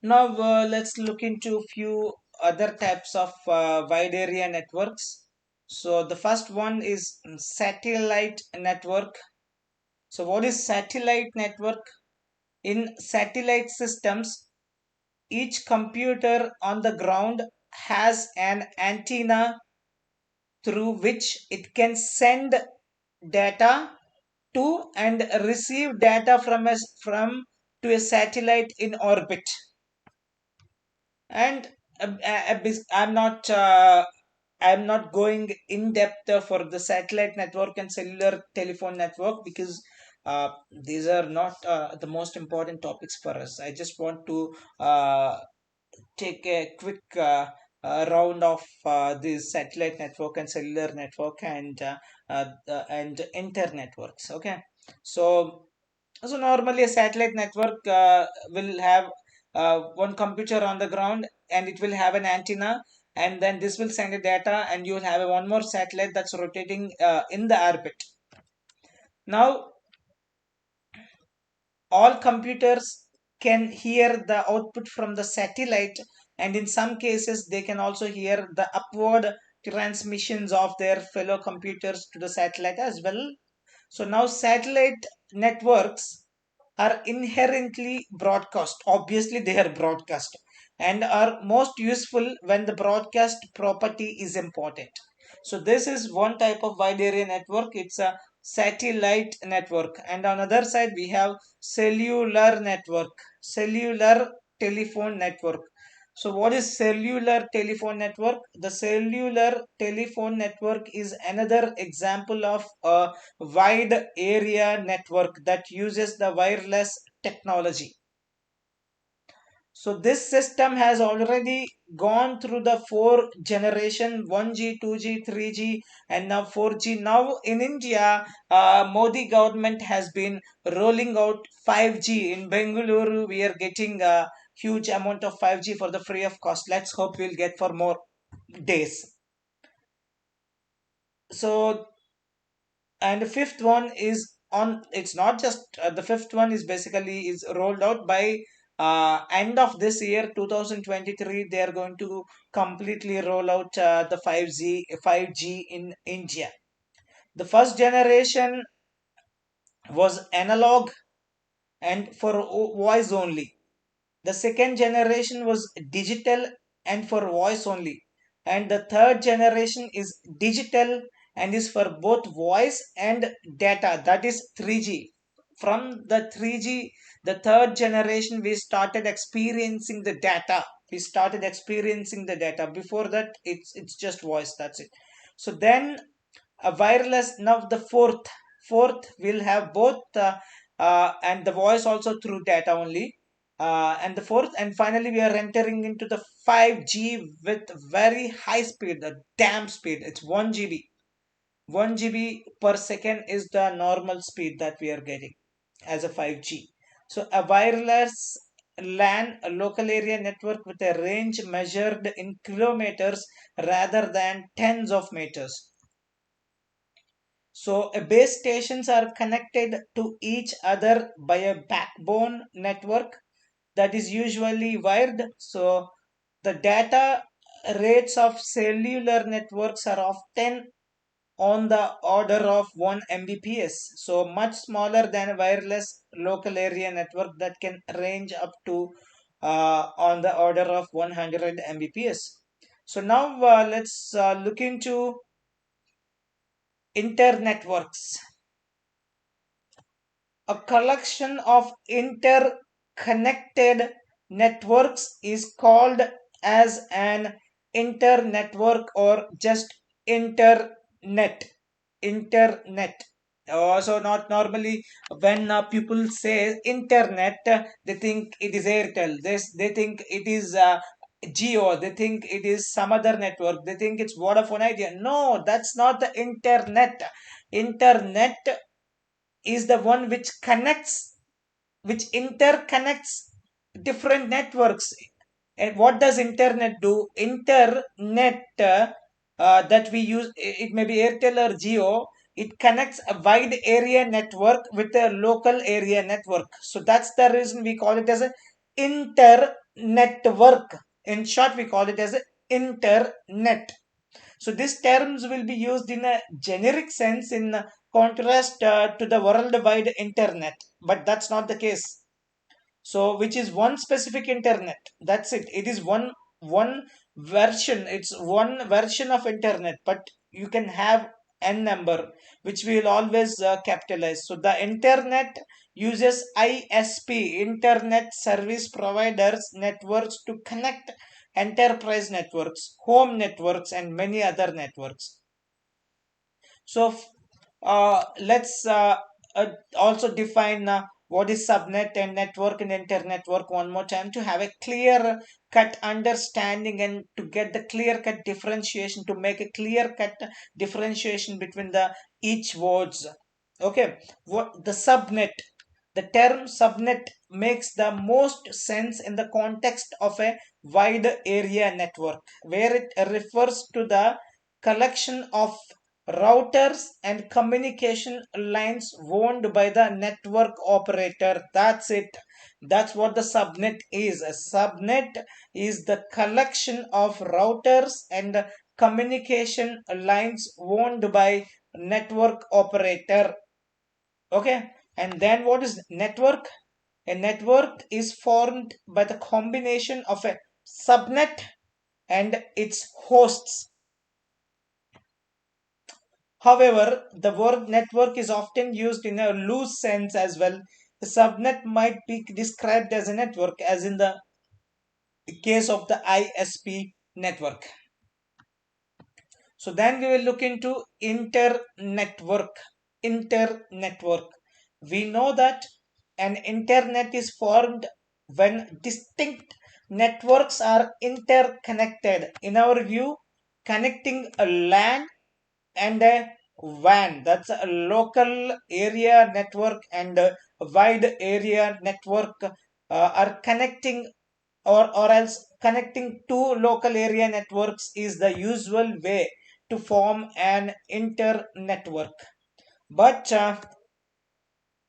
Now let's look into few other types of wide area networks. So the first one is satellite network. So what is satellite network? In satellite systems, each computer on the ground has an antenna through which it can send data to and receive data from to a satellite in orbit. And I'm not going in depth for the satellite network and cellular telephone network because these are not the most important topics for us. I just want to take a quick round of this satellite network and cellular network and inter networks. Okay, so normally a satellite network will have one computer on the ground, and it will have an antenna, and then this will send the data, and you will have one more satellite that's rotating in the orbit. Now all computers can hear the output from the satellite, and in some cases they can also hear the upward transmissions of their fellow computers to the satellite as well. So now satellite networks are inherently broadcast. Obviously, they are broadcast and are most useful when the broadcast property is important. So this is one type of wide area network. It's a satellite network. And on other side, we have cellular network, cellular telephone network. So what is cellular telephone network? The cellular telephone network is another example of a wide area network that uses the wireless technology. So this system has already gone through the four generation 1G, 2G, 3G and now 4G. Now in India, Modi government has been rolling out 5G. In Bengaluru, we are getting a huge amount of 5G for the free of cost. Let's hope we'll get for more days. So and the fifth one is on, it's not just the fifth one is basically is rolled out by end of this year 2023. They are going to completely roll out the 5G in India. The first generation was analog and for voice only. The second generation was digital and for voice only. And the third generation is digital and is for both voice and data. That is 3G. From the 3G, the third generation, we started experiencing the data. We started experiencing the data. Before that, it's just voice. That's it. So then a wireless. Now the fourth will have both and the voice also through data only, and the fourth and finally we are entering into the 5G with very high speed, the damn speed. It's 1 GB. 1 GB per second is the normal speed that we are getting as a 5G. So a wireless LAN, a local area network with a range measured in kilometers rather than tens of meters. So base stations are connected to each other by a backbone network that is usually wired. So the data rates of cellular networks are often on the order of 1 Mbps. So much smaller than a wireless local area network that can range up to on the order of 100 Mbps. So now let's look into internetworks. A collection of interconnected networks is called as an internetwork or just internet. Internet. So not normally when people say internet, they think it is Airtel. They think it is Geo. They think it is some other network. They think it's Vodafone Idea. No, that's not the internet. Internet is the one which interconnects different networks. And what does internet do? Internet that we use, it may be Airtel or Geo, it connects a wide area network with a local area network. So that's the reason we call it as a internetwork. In short, we call it as a internet. So these terms will be used in a generic sense in contrast to the worldwide internet, but that's not the case. So which is one specific internet, that's it. It is one version, it's one version of internet, but you can have n number, which we will always capitalize. So the internet uses ISP, internet service providers networks, to connect enterprise networks, home networks, and many other networks. So let's also define what is subnet and network and internetwork one more time, to have a clear cut understanding and to get the clear cut differentiation, to make a clear cut differentiation between the each words. Okay, what the subnet, the term subnet makes the most sense in the context of a wide area network, where it refers to the collection of routers and communication lines owned by the network operator. That's it. That's what the subnet is. A subnet is the collection of routers and communication lines owned by network operator. Okay. And then what is network? A network is formed by the combination of a subnet and its hosts. However, the word network is often used in a loose sense as well. The subnet might be described as a network, as in the case of the ISP network. So then we will look into internetwork. Internetwork. We know that an internet is formed when distinct networks are interconnected. In our view, connecting a LAN and a WAN, that's a local area network, and a wide area network are connecting, or else connecting two local area networks is the usual way to form an inter network. But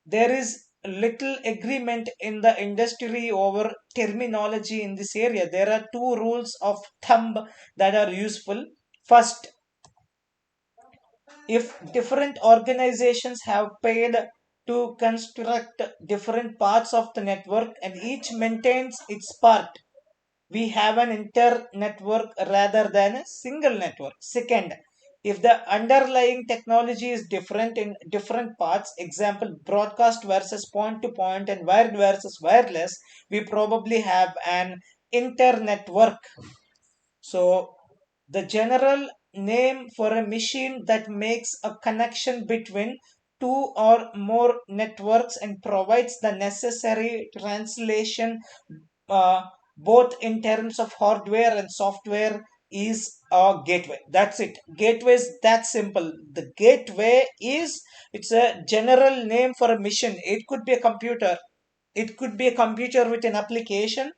there is little agreement in the industry over terminology in this area. There are two rules of thumb that are useful. First, if different organizations have paid to construct different parts of the network and each maintains its part, we have an inter network rather than a single network. Second, if the underlying technology is different in different parts, example broadcast versus point to point and wired versus wireless, we probably have an inter network. So the general name for a machine that makes a connection between two or more networks and provides the necessary translation, uh, both in terms of hardware and software, is a gateway. That's it. Gateway is that simple. The gateway is, it's a general name for a machine. It could be a computer. It could be a computer with an application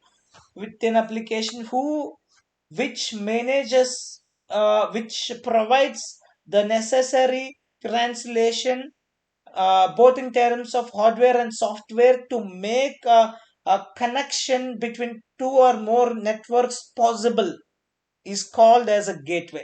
who which manages, which provides the necessary translation, both in terms of hardware and software, to make a connection between two or more networks possible, is called as a gateway.